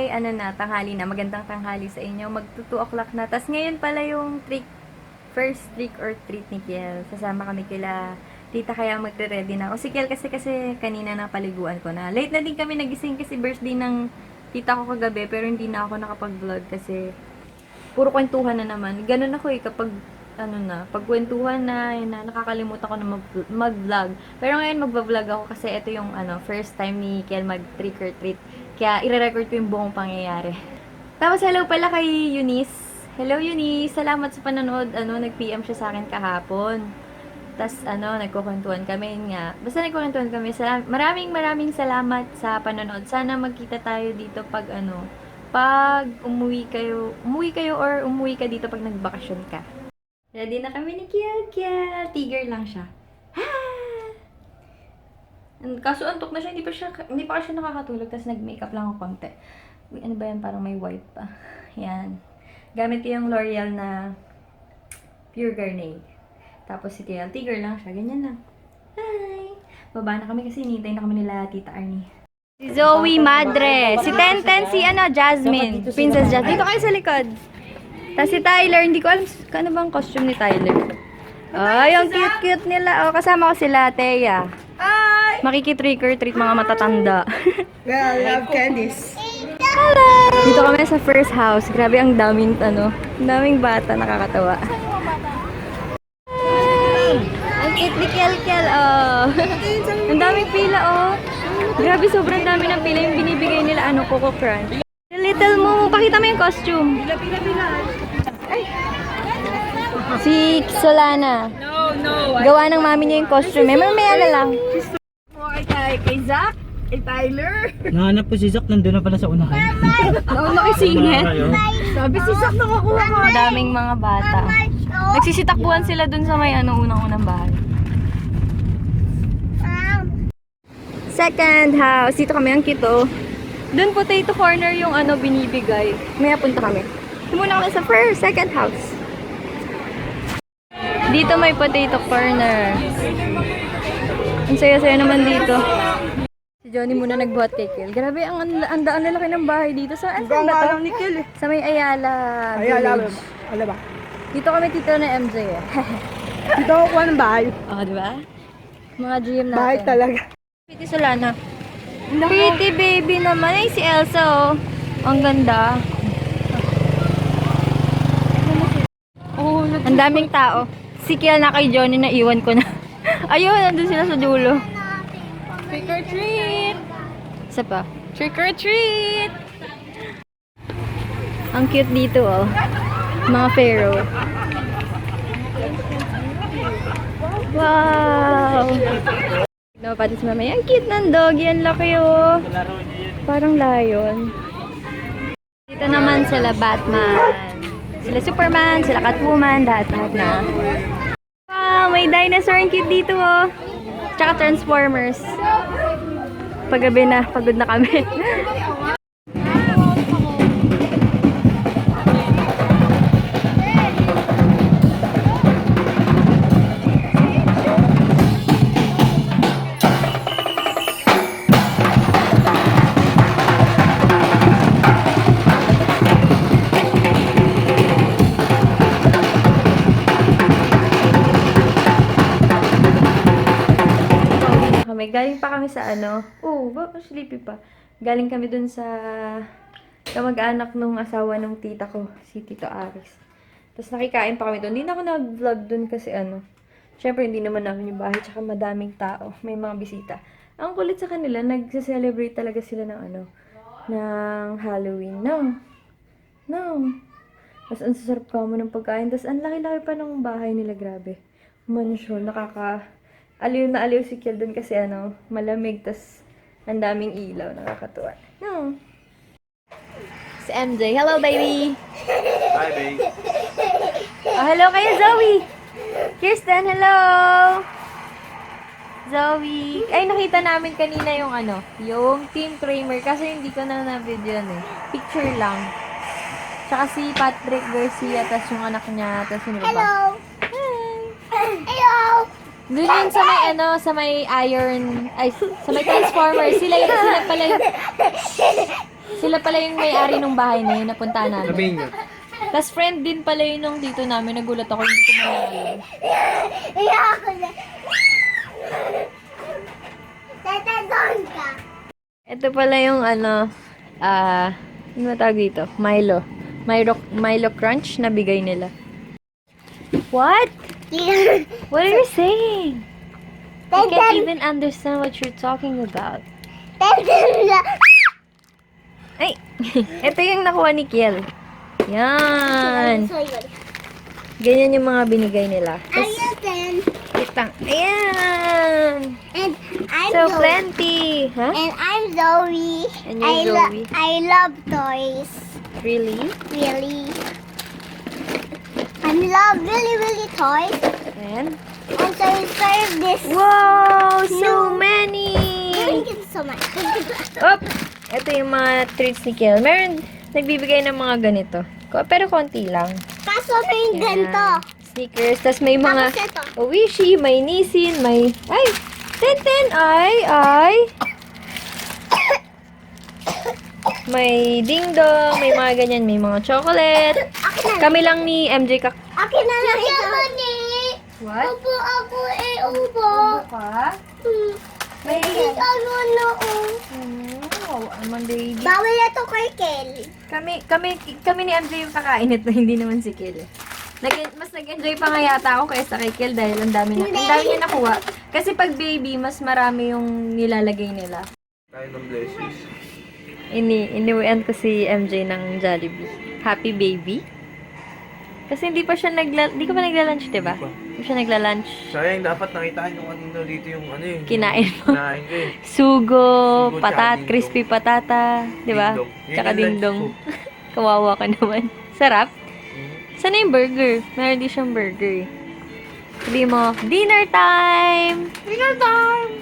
ay ano na, tanghali na. Magandang tanghali sa inyo. Magto 2 o'clock na. Tapos ngayon pala yung first trick or treat ni Kiel. Sasama kami kila tita kaya magre-ready na ako. Si Kiel kasi kanina napaliguan ko na. Late na din kami nagising kasi birthday ng tita ko kagabi. Pero hindi na ako nakapag-vlog kasi puro kwentuhan na naman. Ganun ako kapag pagkwentuhan na, yun na, nakakalimutan ko na mag-vlog. Pero ngayon magba-vlog ako kasi ito yung first time ni Kiel mag-trick or treat. Kaya i-record ko yung buong pangyayari. Tapos hello pala kay Eunice. Hello Eunice, salamat sa panonood. Nag-PM siya sa akin kahapon. Tapos nagkukwentuhan kami nga. Basta nagkukwentuhan kami. Maraming salamat sa panonood. Sana magkita tayo dito pag pag umuwi kayo or umuwi ka dito pag nagbakasyon ka. Ready na kami ni Kiel. Tiger lang siya. Ha! Kaso antok na siya, hindi pa kasi nakakatulog, tapos nag-makeup lang ako konti. Uy, ano ba yan? Parang may white pa. Yan. Gamit ko yung L'Oreal na Pure Garnier. Tapos si Kiel, tiger lang siya. Ganyan lang. Hi! Baba na kami kasi hinihintay na kami nila Tita Arnie. Si Zoe Madre. Si Tenten, si Jasmine. Princess Jasmine. Dito kayo sa likod. Tapos si Tyler, hindi ko alam ano bang costume ni Tyler. Ay, ang cute-cute nila. Oh, kasama ko sila, Thea. Hi! Makiki-trick or treat mga matatanda. Well, I love candies. Hello! Dito kami sa first house. Grabe, ang daming bata, nakakatawa. Ang cute ni Kel. Oh. Ang daming pila, oh. Grabe, sobrang dami ng pila yung binibigay nila, Coco Crunch. Little mo, pakita mo yung costume. Pila. Ay. Si Solana. No. Gawa ng mami niya yung costume. Mamaya na lang. Kay Zach, kay Tyler. Nahanap ko si Zach, nandun na pala sa unahan. Nauna kay Singit. Sabi si Zach nakakuha ko. Daming mga bata. Nagsisitakbuhan sila dun sa may unang-unang bahay. Second house. Dito kami ang kito. Dun potato corner yung binibigay. Maya punta kami. Muna kami sa second house. Dito may potato corner. Ang saya-saya naman dito. Si Johnny muna nagbuhat kay Kiel. Grabe, ang lalaki ng bahay dito. Saan ba to? Ni Kiel. Sa may Ayala Village. Alam ba? Dito kami tito na MJ eh. Dito ako kuha ng bahay. Di ba? Mga GM natin. Bahay talaga. Pretty Solana. Pretty baby naman. Ay, si Elsa oh. Ang ganda. Ang daming tao. Si Kiel na kay Johnny na iwan ko na. Ayun, nandun sila sa dulo. Trick or treat. Isa pa. Trick or treat! Ang cute dito oh. Mga pharaoh. Wow! No, pati si mama. Ang cute ng doggy. Ang laki oh. Parang lion. Dito naman sila Batman. Sila Superman, sila Catwoman, lahat na. Wow, may dinosaur. Ang cute dito oh. Tsaka Transformers. Paggabi na, pagod na kami. Galing pa kami sa sleepy pa. Galing kami dun sa kamag-anak nung asawa nung tita ko, si Tito Aris. Tapos nakikain pa kami dun. Hindi na ako nag-vlog dun kasi syempre hindi naman namin yung bahay, tsaka madaming tao, may mga bisita. Ang kulit sa kanila, nagse-celebrate talaga sila ng ng Halloween. No. Tapos ang sasarap ka mo ng pagkain. Tapos ang laki-laki pa ng bahay nila, grabe. Mansion, aliw na aliw si Kiel dun kasi malamig, tas ang daming ilaw, nakakatuwa. No. Si MJ, hello baby! Hi, babe. Oh, hello kayo Zoe! Kirsten, hello! Zoe! Ay, nakita namin kanina yung Team Kramer, kasi hindi ko na video Picture lang. Tsaka si Patrick Garcia, tas yung anak niya, tas yung iba. Hello! Hi! Hello! Doon yun sa may iron, sa may transformer. Sila pala yung, Sila pala yung may-ari ng bahay na yun, napuntahan namin. Sabihin nyo. Tapos friend din pala yun nung dito namin. Nagulat ako, hindi ko malaman. Ito pala yung ano tawag dito? Milo. Milo Crunch na bigay nila. What? What are you saying? I can't even understand what you're talking about. Ay! Ito yung nakuha ni Kiel. Yan! Ganyan yung mga binigay nila. Itang, ayan! And I'm So Zoe. plenty! Ha? And I'm Zoe. And you're Zoe. I love toys. Really? Really. I love really toys. And? And so we serve this. Wow! So No. many! Thank you so much. Op! Ito yung mga treats ni Kiel. Meron, nagbibigay ng mga ganito. Pero konti lang. Kaso may Ayan. ganito. Sneakers. Tapos may mga Tapos ito. Oishi, may Nissin, may... Ay! Tenten! Ay! May dingdong, may mga ganyan, may mga chocolate. Akin na. Kami lang ni MJ Akin na lang ito. What? Upo ako upo. ka? May ano na Wow, naman baby. Bawal na to kay Kelly. Kami ni MJ yung kakain ito, hindi naman si Kiel. Mas nag-enjoy pa nga yata ako kaysa kay Kiel dahil ang dami niya nakuha. Kasi pag baby, mas marami yung nilalagay nila. Tayo ng blessings. Iniuwian ko si MJ ng Jollibee. Happy baby. Kasi hindi pa nagla-lunch, diba? Hindi siya nagla-lunch. Sayang, dapat nakitaan yung ano dito yung ano eh. Kinain mo. Kinain ko eh. Sugo, Sugo, patat, tsaka crispy patata, diba? Dingdong. Yun Tsaka yung lunch dingdong. ko. Kawawa ka naman. Sarap. Mhm. Sana yung burger? Meron din siyang burger eh. Sabi mo, dinner time! Dinner time!